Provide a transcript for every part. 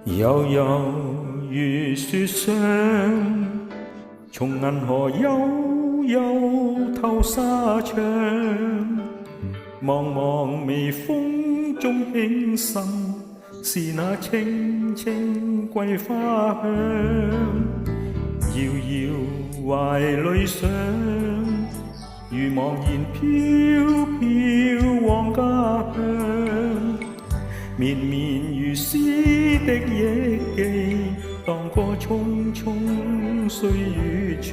悠悠如雪霜，從銀河悠悠透沙窗，茫茫微風中輕滲，是那青青桂花香。遙遙懷裡想，如茫然飄飄往家鄉。綿綿如絲的憶記，蕩過匆匆歲月長。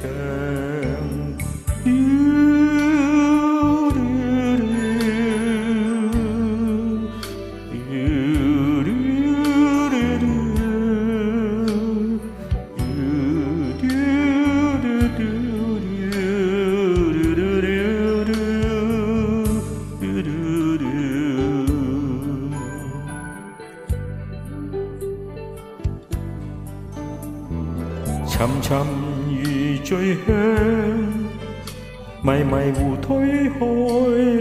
沉沉如醉香，迷迷糊推開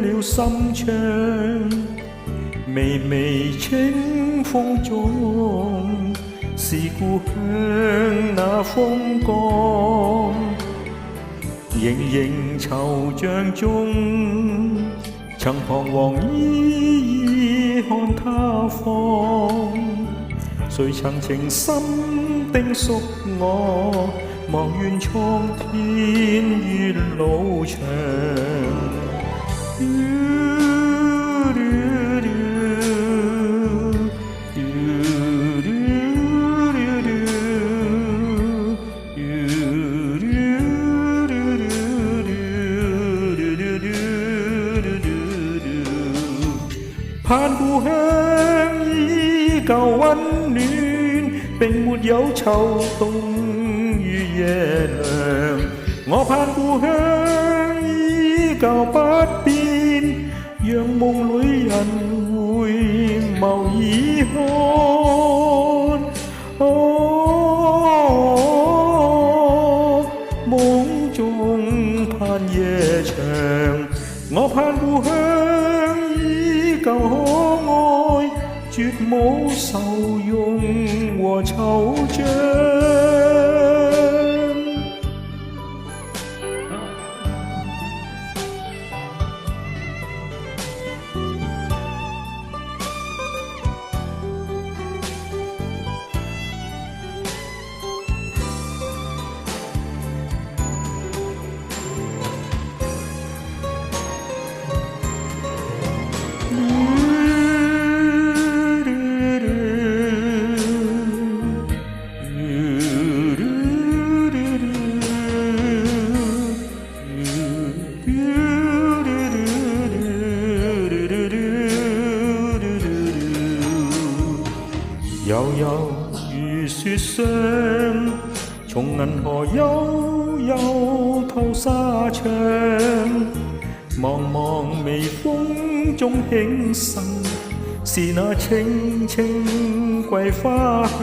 了心窗，微微清風中是故鄉那風光，盈盈惆悵中曾彷徨依依看他方。誰曾情深叮囑我，望願蒼天越路長。盼故鄉依舊溫暖，並沒有秋冬與夜涼。我盼故鄉依舊不變，讓夢裡人回眸以看。夢中盼夜長，我盼故鄉依舊可愛，絕無愁容和惆悵。悠悠如雪霜，從銀河悠悠透沙窗，茫茫微風中輕滲，是那青青桂花香。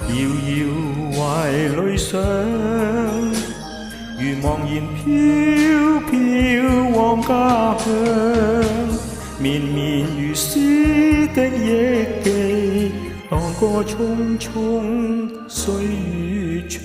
遙遙懷裡想，如茫然飄飄往家鄉。綿綿如絲的憶記，蕩過匆匆歲月長。